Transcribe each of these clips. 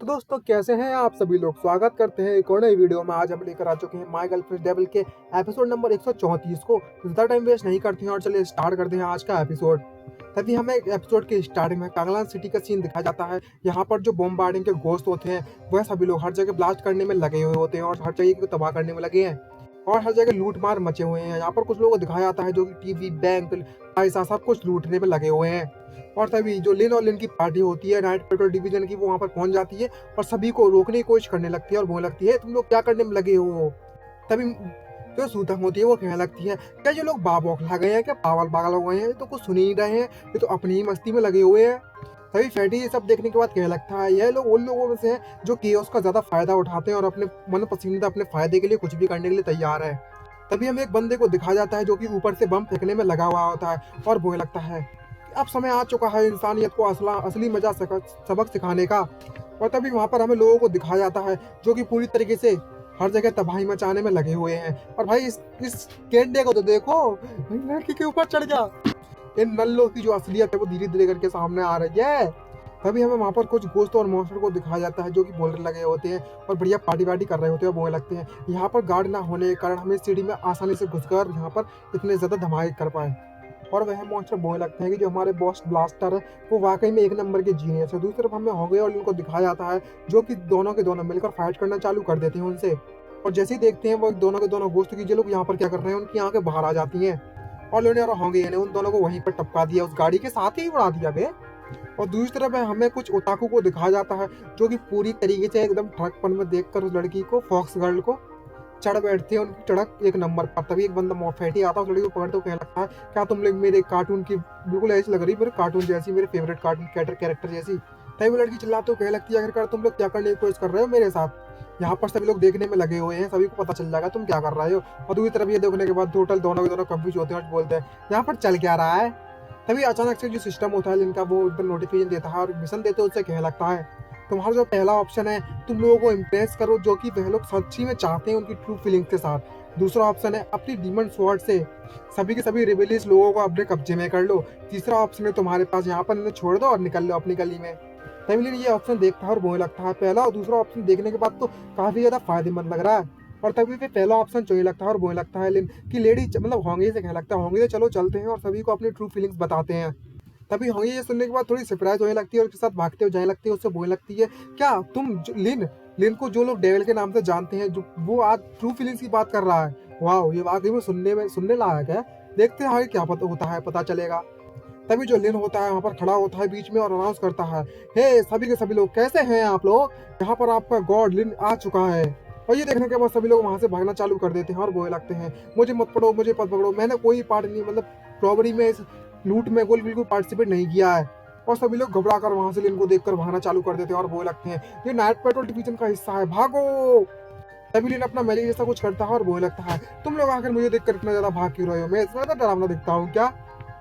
तो दोस्तों कैसे हैं आप सभी लोग। स्वागत करते हैं एक और नई वीडियो में। आज हम लेकर आ चुके हैं माय गर्लफ्रेंड डेविल के एपिसोड नंबर 134 को। ज़्यादा टाइम वेस्ट नहीं करते हैं और चलिए स्टार्ट करते हैं आज का एपिसोड। तभी हमें एपिसोड के स्टार्टिंग में कांगलान सिटी का सीन दिखाया जाता है। यहाँ पर जो बॉम्बार्डिंग के घोस्ट होते हैं वह सभी लोग हर जगह ब्लास्ट करने में लगे हुए होते हैं और हर जगह को तबाह करने में लगे हैं और हर जगह लूट मार मचे हुए हैं। यहाँ पर कुछ लोगों को दिखाया जाता है जो कि टीवी, बैंक, पैसा सब कुछ लूटने में लगे हुए हैं। और तभी जो लिन और लिन की पार्टी होती है नाइट पेट्रोल डिवीजन की, वो वहाँ पर पहुंच जाती है और सभी को रोकने की कोशिश करने लगती है और बोलने लगती है तुम लोग क्या करने में लगे हो। तभी जो सूतम होती है वो कहने लगती है क्या ये लोग बौखला गए हैं, क्या पागल पागल हो गए हैं, ये तो कुछ सुन ही नहीं रहे हैं, ये तो अपनी ही मस्ती में लगे हुए हैं। तभी फैटी ये सब देखने के बाद कहने लगता है यह लोग उन लोगों में से हैं जो केओस का ज्यादा फायदा उठाते हैं और अपने मन पसंदीदा अपने फायदे के लिए कुछ भी करने के लिए तैयार है। तभी हमें एक बंदे को दिखाया जाता है जो कि ऊपर से बम फेंकने में लगा हुआ होता है और बोलने लगता है अब समय आ चुका है इंसानियत को असली मजा सबक सिखाने का। और तभी वहाँ पर हमें लोगों को दिखाया जाता है जो कि पूरी तरीके से हर जगह तबाही मचाने में लगे हुए हैं। और भाई इस गेंडे को तो देखो, लड़की के ऊपर चढ़ गया। इन नल्लों की जो असलियत है वो धीरे धीरे करके सामने आ रही है। तभी हमें वहाँ पर कुछ गोश्त और मॉन्स्टर को दिखाया जाता है जो कि बोलने लगे होते हैं और बढ़िया पार्टी वार्टी कर रहे होते हैं, बोलने लगते हैं यहाँ पर गार्ड ना होने के कारण हमें सीढ़ी में आसानी से घुसकर यहाँ पर इतने ज्यादा धमाके कर पाए। और वह मॉन्स्टर बोलने लगते हैं कि जो हमारे बॉस ब्लास्टर है वो वाकई में एक नंबर के जीनियस है। दूसरी तरफ हमें होगे और इनको दिखाया जाता है जो कि दोनों के दोनों मिलकर फाइट करना चालू कर देते हैं उनसे। और जैसे ही देखते हैं वो दोनों के दोनों गोश्त की लोग यहाँ पर क्या कर रहे हैं, उनकी आंखें बाहर आ जाती हैं और लोने और होंगे ने उन दोनों को वहीं पर टपका दिया, उस गाड़ी के साथ ही उड़ा दिया बे। और दूसरी तरफ हमें कुछ ओताकू को दिखाया जाता है जो कि पूरी तरीके से एकदम ठड़कपन में देखकर उस लड़की को, फॉक्स गर्ल को चढ़ बैठते हैं उनकी चढ़क एक नंबर पर। तभी एक बंदा फैटी आता है उस लड़की को पकड़ते हुए कहने लगता है क्या तुम लोग मेरे कार्टून की बिल्कुल ऐसी लग रही, मेरे कार्टून जैसी, मेरे फेवरेट कार्टून कैरेक्टर जैसी। तभी वो लड़की चिल्लाते हुए कहने लगती है आखिरकार तुम लोग क्या करने की कोशिश कर रहे हो मेरे साथ। यहाँ पर सभी लोग देखने में लगे हुए हैं, सभी को पता चल जाएगा तुम क्या कर रहे हो। और दूसरी तरफ ये देखने के बाद टोटल दोनों के दोनों कंफ्यूज होते हैं और बोलते हैं यहाँ पर चल क्या रहा है। तभी अचानक से जो सिस्टम होता है जिनका वो एकदम नोटिफिकेशन देता है और मिशन देते उससे कहने लगता है तुम्हारा जो पहला ऑप्शन है तुम लोगों को इम्प्रेस करो जो कि वह लोग सच्ची में चाहते हैं उनकी ट्रू फीलिंग्स के साथ। दूसरा ऑप्शन है अपनी डीमन स्वॉर्ड से सभी के सभी रिबेलियस लोगों को अपने कब्जे में कर लो। तीसरा ऑप्शन है तुम्हारे पास यहाँ पर इन्हें छोड़ दो और निकल लो अपनी गली में। तभी ये ऑप्शन देखता है और बोलने लगता है पहला और दूसरा ऑप्शन देखने के बाद तो काफी ज्यादा फायदेमंद लग रहा है। और तभी फिर पहला ऑप्शन चुनने लगता है और बोलने लगता है लिन कि लेडी मतलब होंगे से कहने लगता है होंगे चलो चलते हैं और सभी को अपनी ट्रू फीलिंग्स बताते हैं। तभी होंगे ये सुनने के बाद थोड़ी सरप्राइज होने लगती है और उसके साथ भागते हुए जाने लगती है, उससे बोलने लगती है क्या तुम लिन को जो लोग डेविल के नाम से जानते हैं जो वो आज ट्रू फीलिंग्स की बात कर रहा है। वाह, ये वाकई में सुनने लायक है, देखते हैं आगे क्या पता होता है, पता चलेगा। तभी जो लिन होता है वहाँ पर खड़ा होता है बीच में और अनाउंस करता है हे सभी के सभी लोग कैसे हैं आप लोग, यहाँ पर आपका गॉड लिन आ चुका है। और ये देखने के बाद सभी लोग वहाँ से भागना चालू कर देते हैं और बोलने लगते हैं मुझे मत पकड़ो, मुझे मत पकड़ो, मैंने कोई पार्ट नहीं मतलब रॉबरी में, इस लूट में बिल्कुल पार्टिसिपेट नहीं किया है। और सभी लोग घबरा कर वहां से लिन को देखकर भागना चालू कर देते हैं और बोलने लगते हैं ये नाइट पेट्रोल डिवीजन का हिस्सा है, भागो। तभी लिन अपना मेली जैसा कुछ करता है और बोलने लगता है तुम लोग आखिर मुझे देखकर इतना ज्यादा भाग क्यों रहे हो, मैं इतना ज्यादा डरावना दिखता हूँ क्या।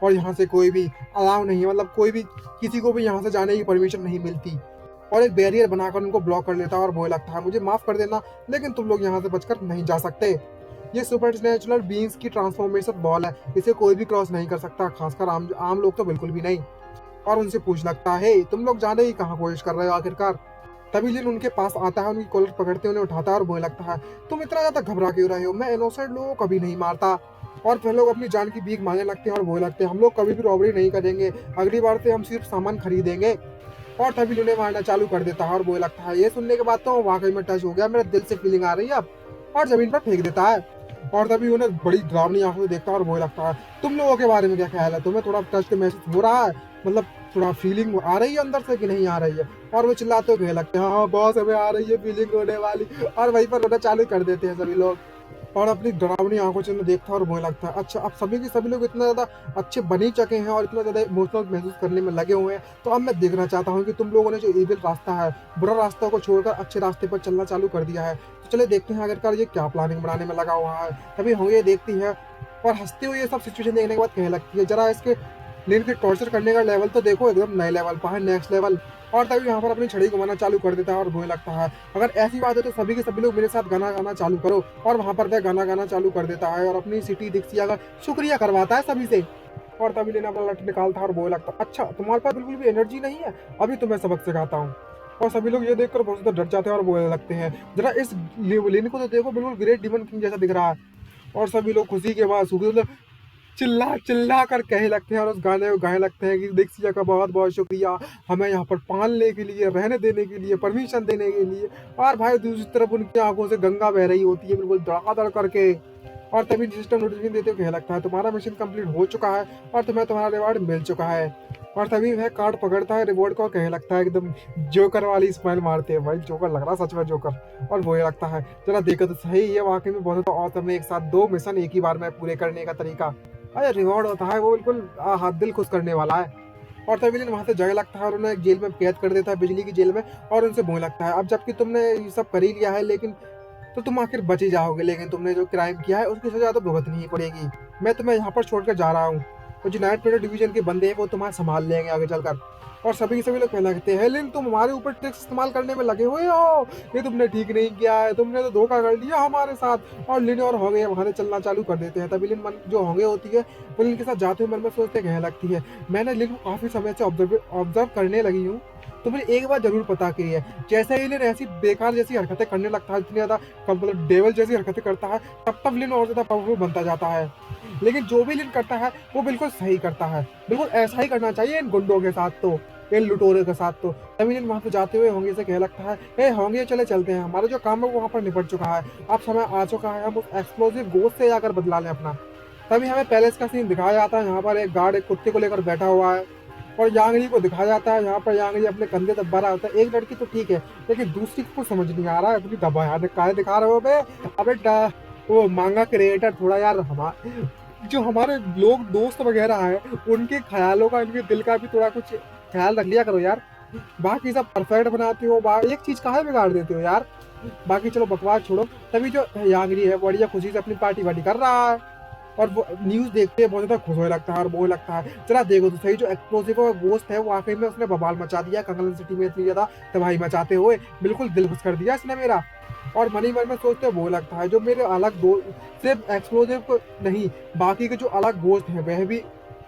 और यहाँ से कोई भी अलाउ नहीं है, मतलब कोई भी किसी को भी यहाँ से जाने की परमिशन नहीं मिलती। और एक बैरियर बनाकर उनको ब्लॉक कर लेता है और बोलने लगता है मुझे माफ कर देना लेकिन तुम लोग यहाँ से बचकर नहीं जा सकते। ये सुपरनैचुरल बीइंग्स की ट्रांसफॉर्मेशन बॉल है, इसे कोई भी क्रॉस नहीं कर सकता, खासकर आम लोग तो बिल्कुल भी नहीं। और उनसे पूछ लगता है तुम लोग जाने की कहाँ कोशिश कर रहे हो आखिरकार। तभी लिन उनके पास आता है, उनकी कॉलर पकड़ते उन्हें उठाता है और बोलने लगता है तुम इतना ज्यादा घबरा क्यों रहे हो, मैं इनोसेंट लोगों को कभी नहीं मारता। और फिर लोग अपनी जान की भीख मांगने लगते हैं और बोलने लगते हैं हम लोग कभी भी रॉबरी नहीं करेंगे, अगली बार से हम सिर्फ सामान खरीदेंगे। और तभी उन्हें मारना चालू कर देता है और बोलने लगता है ये सुनने के बाद तो वाकई में टच हो गया, मेरे दिल से फीलिंग आ रही है अब। और जमीन पर फेंक देता है। और तभी उन्हें बड़ी डरावनी आंखों से देखता है और बोलने लगता है तुम लोगों के बारे में क्या ख्याल है, तुम्हें थोड़ा टच महसूस हो रहा है, मतलब थोड़ा फीलिंग आ रही है अंदर से कि नहीं आ रही है। और वो चिल्लाते हुए कहने लगते हैं हाँ बॉस हमें आ रही है फीलिंग रोने वाली। और वहीं पर रोना चालू कर देते हैं सभी लोग। और अपनी डरावनी आंखों से उन्हें देखता है और बोलने लगता है अच्छा अब सभी के सभी लोग इतना ज्यादा अच्छे बन ही चुके हैं और इतना ज्यादा इमोशनल महसूस करने में लगे हुए हैं, तो अब मैं देखना चाहता हूँ कि तुम लोगों ने जो इविल रास्ता है, बुरा रास्ता को छोड़कर अच्छे रास्ते पर चलना चालू कर दिया है। तो चले देखते हैं आखिरकार ये क्या प्लानिंग बनाने में लगा हुआ है। तभी होंगे ये देखती है और हंसते हुए ये सब सिचुएशन देखने के बाद कहने लगती है जरा इसके लिन के टॉर्चर करने का लेवल तो देखो, एकदम नए लेवल पर है, नेक्स्ट लेवल। और तभी यहाँ पर अपनी छड़ी घुमाना चालू कर देता है और बोलने लगता है अगर ऐसी बात है तो सभी के सभी लोग मेरे साथ गाना गाना चालू करो। और वहां पर वह गाना गाना चालू कर देता है और अपनी सिटी दिक्सिया का शुक्रिया करवाता है सभी से। और तभी लेना अपना लठ निकालता है और बोलने लगता है अच्छा तुम्हारे पास बिल्कुल भी एनर्जी नहीं है, अभी तुम्हें सबक सिखाता हूँ। और सभी लोग ये देखकर बहुत ज़्यादा डर जाते हैं और बोलने लगते हैं, जरा इस लिन को तो देखो, बिल्कुल ग्रेट डीमन किंग जैसा दिख रहा है। और सभी लोग खुशी के बाद मतलब चिल्ला चिल्ला कर कहने लगते हैं और उस गाने को गाने लगते हैं कि दीक्षिया का बहुत बहुत शुक्रिया, हमें यहाँ पर पालने के लिए, रहने देने के लिए, परमिशन देने के लिए। और भाई दूसरी तरफ उनकी आंखों से गंगा बह रही होती है बिल्कुल धड़ाधड़ करके। और तभी सिस्टम नोटिफिकेशन देते हुए कहने लगता है, तुम्हारा मिशन कंप्लीट हो चुका है और तुम्हें तुम्हारा रिवॉर्ड मिल चुका है। और तभी वह कार्ड पकड़ता है रिवॉर्ड को और कहने लगता है एकदम जोकर वाली स्माइल मारते हैं, भाई जोकर लग रहा है सच में जोकर। और वो ये लगता है, जरा देखो तो सही, ये वाकई में बहुत ज़्यादा औसम है, एक साथ 2 मिशन एक ही बार में पूरे करने का तरीका। अरे रिवॉर्ड होता है वो बिल्कुल हाथ दिल खुश करने वाला है। और तभी दिन वहाँ से जगह लगता है और उन्हें जेल में कैद कर देता है, बिजली की जेल में। और उनसे बोलने लगता है, अब जबकि तुमने ये सब कर ही लिया है, लेकिन तो तुम आखिर बच ही जाओगे, लेकिन तुमने जो क्राइम किया है उसकी सजा तो भुगतनी ही पड़ेगी। मैं तुम्हें यहाँ पर छोड़कर जा रहा हूँ, तो जो नाइट पेट्रोल डिवीजन के बंदे हैं वो तुम्हारा संभाल लेंगे आगे चलकर। और सभी के सभी लोग कहने लगते हैं, लिन तुम हमारे ऊपर टैक्स इस्तेमाल करने में लगे हुए हो, ये तुमने ठीक नहीं किया है, तुमने तो धोखा कर लिया हमारे साथ। और लिन और होंगे वहाँ से चलना चालू कर देते हैं। तभी लिन मन जो होंगे होती है वो लिन के साथ जाते हुए मन में सोचते कहने लगती है, मैंने लिन को काफ़ी समय से ऑब्जर्व करने लगी हूँ, तो मुझे एक बात जरूर पता की है, जैसे ही लिन ऐसी बेकार जैसी हरकतें करने लगता है, इतनी ज़्यादा मतलब डेवल जैसी हरकतें करता है, तब तब लिन और ज़्यादा पावरफुल बनता जाता है। लेकिन जो भी लिन करता है वो बिल्कुल सही करता है, बिल्कुल ऐसा ही करना चाहिए इन गुंडों के साथ, तो इन लुटेरों के साथ। तो तभी लिन वहाँ पे जाते हुए होंगे से कहने लगता है, ए होंगे चले चलते हैं, हमारा जो काम है वो वहाँ पर निपट चुका है, अब समय आ चुका है हम उस एक्सप्लोसिव गोश्त से जाकर बदला लें अपना। तभी हमें पैलेस का सीन दिखाया जाता है, यहाँ पर एक गार्ड एक कुत्ते को लेकर बैठा हुआ है। और यांगली को दिखाया जाता है, यहाँ पर यांगली अपने कंधे दबा रहा होता है। एक लड़की तो ठीक है, लेकिन दूसरी को समझ नहीं आ रहा है, अपनी दबा यार काहे दिखा रहे हो बे। अबे वो मांगा क्रिएटर थोड़ा यार जो हमारे लोग दोस्त वगैरह हैं उनके ख्यालों का, इनके दिल का भी थोड़ा कुछ ख्याल रख लिया करो यार। बाकी सब परफेक्ट बनाते हो, एक चीज काहे बिगाड़ देते हो यार। बाकी चलो बकवास छोड़ो। तभी जो यांगरी है बढ़िया खुशी से अपनी पार्टी वार्टी कर रहा है और वो न्यूज़ देखते हैं बहुत ज़्यादा खुश होने लगता है और बोलने लगता है, जरा देखो तो सही, जो एक्सप्लोसिव और गोश्त है वो आखिर में उसने बवाल मचा दिया कंगलन सिटी में, इतनी ज़्यादा तबाही मचाते हुए बिल्कुल दिल खुश कर दिया इसने मेरा। और मनी मन में सोचते हुए बोलने लगता है, जो मेरे अलग दोस्त सिर्फ एक्सप्लोसिव को नहीं, बाकी के जो अलग गोश्त हैं वह भी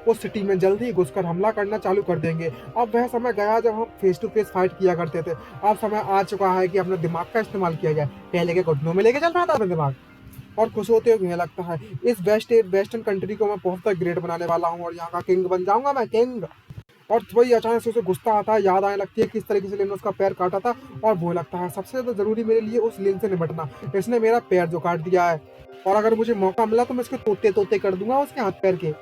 उस सिटी में जल्दी ही घुसकर हमला करना चालू कर देंगे। अब वह समय गया जब हम फेस टू फेस फाइट किया करते थे, अब समय आ चुका है कि अपने दिमाग का इस्तेमाल किया जाए। पहले के घुटनों में लेके चल रहा था अपने दिमाग। और खुश होते हुए कहने लगता है, इस वेस्टर्न कंट्री को मैं बहुत ग्रेट बनाने वाला हूँ और यहाँ का किंग बन जाऊंगा मैं, किंग। और वही अचानक से उसे गुस्सा आता है, याद आने लगती है किस तरीके से लिन ने उसका पैर काटा था। और वो लगता है सबसे ज़्यादा जरूरी मेरे लिए उस लिन से निपटना, इसने मेरा पैर जो काट दिया है, और अगर मुझे मौका मिला तो मैं इसके तोते तोते कर दूंगा उसके हाथ पैर के।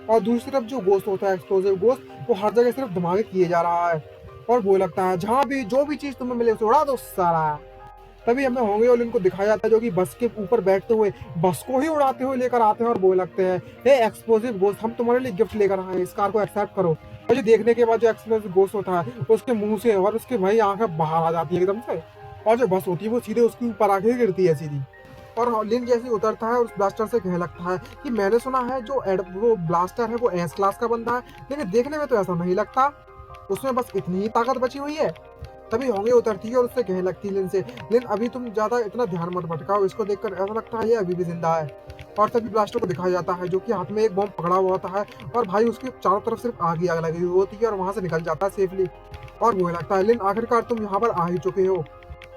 और दूसरी तरफ जो गोश्त होता है एक्सप्लोसिव गोश्त, वो हर जगह सिर्फ धमाके किए जा रहा है। और वो लगता है जहाँ भी जो भी चीज़ तुम्हें मिले उसे उड़ा दो सारा। तभी हमें होंगे और इनको दिखाया जाता है जो कि बस के ऊपर बैठते हुए बस को ही उड़ाते हुए लेकर आते हैं और बोलने लगते हैं, हे एक्सप्लोसिव गोश्त, हम तुम्हारे लिए गिफ्ट लेकर आए हैं, इस कार को एक्सेप्ट करो। और ये देखने के बाद जो एक्सप्लोसिव गोश्त होता है उसके मुंह से और उसके भाई आंखें बाहर आ जाती है एकदम से, और जो बस होती है वो सीधे उसके ऊपर आके गिरती है सीधी। और लिन जैसे ही उतरता है उस ब्लास्टर से कहने लगता है कि मैंने सुना है जो वो ब्लास्टर है वो एस क्लास का बंदा है, लेकिन देखने में तो ऐसा नहीं लगता, उसमें बस इतनी ही ताकत बची हुई है। तभी होंगे उतरती है और उससे कहने लगती है लिन से, लिन अभी तुम ज्यादा इतना ध्यान मत भटकाओ, इसको देखकर ऐसा लगता है ये अभी भी जिंदा है। और तभी ब्लास्टर को दिखाया जाता है जो कि हाथ में एक बॉम्ब पकड़ा हुआ होता है और भाई उसके चारों तरफ सिर्फ आग ही आग लगी हुई होती है और वहां से निकल जाता है सेफली। और वो लगता है, लिन आखिरकार तुम यहाँ पर आ ही चुके हो।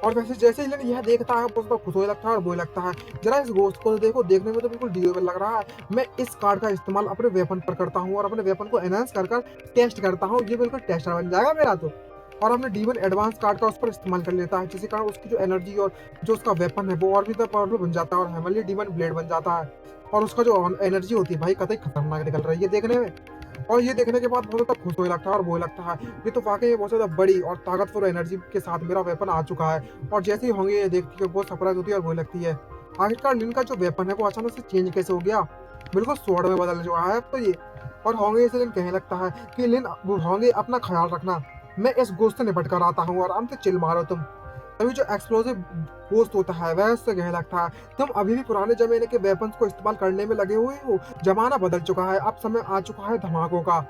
और वैसे जैसे ही लिन यह देखता है वो उसका खुश होने लगता है और बोलने लगता है, जरा इस गोश्त को देखो, देखने में तो बिल्कुल ड्यूरेबल लग रहा है, मैं इस कार्ड का इस्तेमाल अपने वेपन पर करता हूँ और अपने वेपन को एनहांस कर टेस्ट करता हूँ, ये बिल्कुल टेस्टर बन जाएगा मेरा तो। और हमने डीमन एडवांस कार्ड का उस पर इस्तेमाल कर लेता है, जिसके कारण उसकी जो एनर्जी और जो उसका वेपन है वो और भी ज़्यादा पावरफुल बन जाता है और हेमनली डीमन ब्लेड बन जाता है। और उसका जो एनर्जी होती है भाई कतई खतरनाक निकल रही है देखने में। और ये देखने के बाद बहुत ज़्यादा खुश होने लगता है और बोलने लगता है, ये तो वाकई बहुत ज़्यादा बड़ी और ताकतवर एनर्जी के साथ मेरा वेपन आ चुका है। और जैसे ही होंगे ये देखती है बहुत सरप्राइज होती है और बोलने लगती है, आखिरकार लिन का जो वेपन है वो अचानक से चेंज कैसे हो गया, बिल्कुल स्वॉर्ड में बदल चुका है अब तो ये। और होंगे से लिन कहने लगता है कि लिन होंगे अपना ख्याल रखना, मैं इस गोश्त से निपट कर आता हूँ और आराम से चिल मारो तुम। तभी जो एक्सप्लोसिव गोश्त होता है वह उससे कहने लगता है, तुम अभी भी पुराने जमाने के वेपन्स को इस्तेमाल करने में लगे हुए हो, जमाना बदल चुका है, अब समय आ चुका है धमाकों का।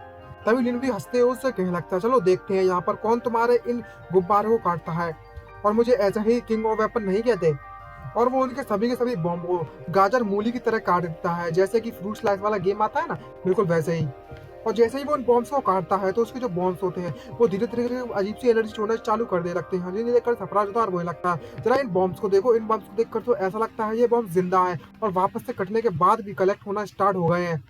तभी लिन भी हंसते हुए उससे कहने लगता है, चलो देखते हैं यहाँ पर कौन तुम्हारे इन गुब्बारों को काटता है, और मुझे ऐसा ही किंग ऑफ वेपन नहीं कहते। और वो उनके सभी के सभी बॉम्ब को गाजर मूली की तरह काट देता है, जैसे कि फ्रूट स्लाइस वाला गेम आता है ना, बिल्कुल वैसे ही। और जैसे ही वो उन बॉम्ब्स को काटता है तो उसके जो बॉम्ब्स होते हैं वो धीरे धीरे अजीब सी एनर्जी छोड़ना चालू कर दे लगते हैं, जिन्हें देखकर सरफराज होता है और वही लगता है जरा इन बॉम्ब्स को देखो, इन बॉम्ब्स को देखकर तो ऐसा लगता है ये बॉम्ब जिंदा है और वापस से कटने के बाद भी कलेक्ट होना स्टार्ट हो गए हैं।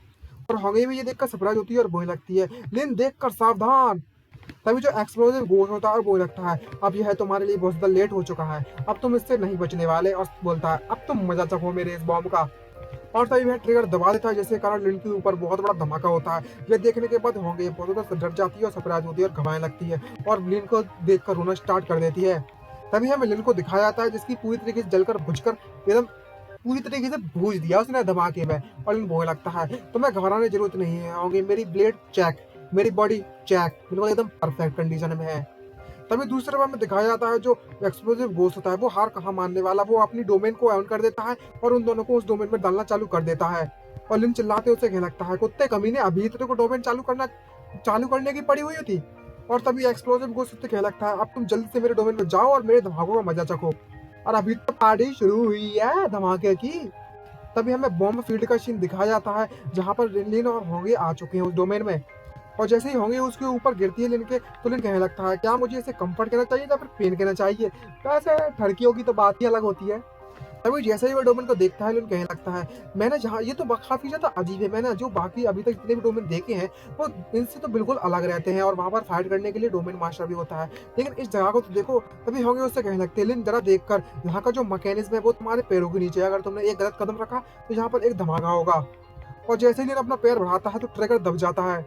और होंगे भी ये देखकर सरप्राइज होती है और वही लगती है लिन देखकर सावधान। तभी जो एक्सप्लोसिव गोल होता है और वो लगता है अब यह तुम्हारे लिए बहुत ज्यादा लेट हो चुका है, अब तुम इससे नहीं बचने वाले, और बोलता है अब तुम मजा चखो मेरे इस बॉम्ब का। और तभी वह ट्रिगर दबा देता है जिसके कारण लिन के ऊपर बहुत बड़ा धमाका होता है। यह देखने के बाद होंगे बहुत ज्यादा डर जाती है और सरप्राइज होती है और घबराने लगती है और लिन को देखकर रोना स्टार्ट कर देती है। तभी हमें लिन को दिखाया जाता है जिसकी पूरी तरीके से जलकर बुझकर एकदम पूरी तरीके से भूज दिया उसने धमाके में। और लिन बोलने लगता है तुम्हें घबराने की जरूरत नहीं है होंगे, मेरी ब्लेड चेक, मेरी बॉडी चेक बिल्कुल एकदम परफेक्ट कंडीशन में है। तभी दूसरे बार में दिखाया जाता है जो एक्सप्लोसिव घोस्ट होता है वो हार कहाँ मानने वाला, वो अपनी डोमेन को ऑन कर देता है और उन दोनों को उस डोमेन में डालना चालू कर देता है। और लिन चिल्लाते उसे कहने लगता है कुत्ते कमीने, अभी तेरे को डोमेन चालू करने की पड़ी हुई थी। और तभी एक्सप्लोसिव घोस्ट उससे कहने लगता है अब तुम जल्दी से मेरे डोमेन में जाओ और मेरे धमाकों का मजा चखो, और अभी तो पार्टी शुरू हुई है धमाके की। तभी हमें बॉम्ब फील्ड का सीन दिखाया जाता है जहाँ पर लिन और होंगे आ चुके हैं उस डोमेन में। और जैसे ही होंगे उसके ऊपर गिरती है लिन के, तो लिन कहने लगता है क्या मुझे इसे कंफर्ट कहना चाहिए या फिर पेन कहना चाहिए, वैसे ठड़कियों की तो बात ही अलग होती है। तभी जैसे ही वो डोमेन को देखता है लिन कहने लगता है मैंने जहाँ ये तो काफी ज्यादा अजीब है, मैंने जो बाकी अभी तक जितने भी डोमेन देखे हैं वो इनसे तो बिल्कुल अलग रहते हैं और वहां पर फाइट करने के लिए डोमेन मास्टर भी होता है, लेकिन इस जगह को तो देखो। तभी होंगे उससे कहने लगते हैं लिन जरा देखकर यहाँ का जो मैकेनिज्म है वो तुम्हारे पैरों के नीचे है, अगर तुमने एक गलत कदम रखा तो यहाँ पर एक धमाका होगा। और जैसे ही लिन अपना पैर बढ़ाता है तो ट्रिगर दब जाता है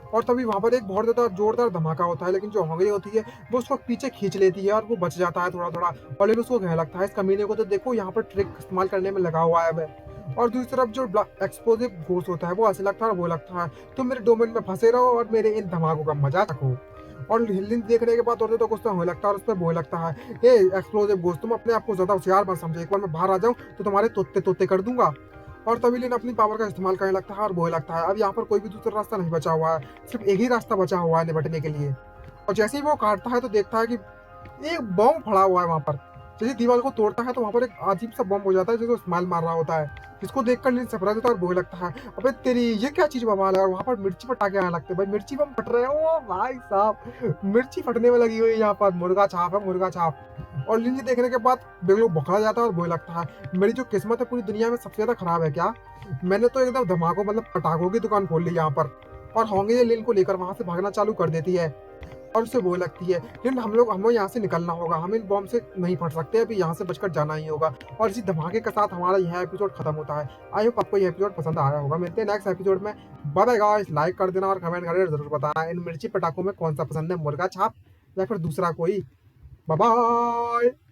और तभी वहां पर एक बहुत ज्यादा जोरदार धमाका होता है, लेकिन जो होंगरी होती है वो उसको पीछे खींच लेती है और वो बच जाता है थोड़ा थोड़ा। और लेकिन उसको कहने लगता है इस कमीने को तो देखो यहाँ पर ट्रिक इस्तेमाल करने में लगा हुआ है वह। और दूसरी तरफ जो एक्सप्लोसिव घोस्ट होता है वो ऐसे लगता है और वो लगता है तुम मेरे डोमेन में फंसे रहो और मेरे इन धमाकों का मजा रखो। और हिलिंग देखने के बाद और तो गुस्सा होने लगता है और उस पर बोलने लगता है ए एक्सप्लोसिव घोस्ट तुम अपने आप को ज्यादा होशियार मत समझो, एक बार मैं बाहर आ जाऊं तो तुम्हारे तोते तोते कर दूंगा। और तभी लिन अपनी पावर का इस्तेमाल करने लगता है और बोलने लगता है अब यहाँ पर कोई भी दूसरा रास्ता नहीं बचा हुआ है, सिर्फ एक ही रास्ता बचा हुआ है निपटने के लिए। और जैसे ही वो काटता है तो देखता है कि एक बॉम्ब पड़ा हुआ है वहां पर। जैसे दीवार को तोड़ता है तो वहां पर एक अजीब सा बॉम्ब हो जाता है जो स्माइल मार रहा होता है, जिसको देखकर लिन सरप्राइज होता है और बोलने लगता है अबे तेरी ये क्या चीज बवाल है। और वहां पर मिर्ची पटाखे आने लगते हैं, भाई मिर्ची बम फट रहे हैं, ओ भाई साहब मिर्ची फटने में लगी हुई है यहाँ पर, मुर्गा छाप है मुर्गा छाप। और लिन ये देखने के बाद बिल्कुल बखला जाता है और बोलने लगता है मेरी जो किस्मत है पूरी दुनिया में सबसे ज्यादा खराब है क्या, मैंने तो एकदम धमाकों मतलब पटाखों की दुकान खोल ली यहाँ पर। और होंगे ये लिन को लेकर वहां से भागना चालू कर देती है और उससे बोलने लगती है लेकिन हमें यहाँ से निकलना होगा, हम इन बॉम्ब से नहीं फट सकते, अभी यहाँ से बचकर जाना ही होगा। और इसी धमाके के साथ हमारा यह एपिसोड खत्म होता है। आई होप आपको यह एपिसोड पसंद आया होगा, मिलते हैं नेक्स्ट एपिसोड में। बाय बाय गाइस, लाइक कर देना और कमेंट करके जरूर बताना इन मिर्ची पटाखों में कौन सा पसंद है, मुर्गा छाप या फिर दूसरा कोई। Bye bye.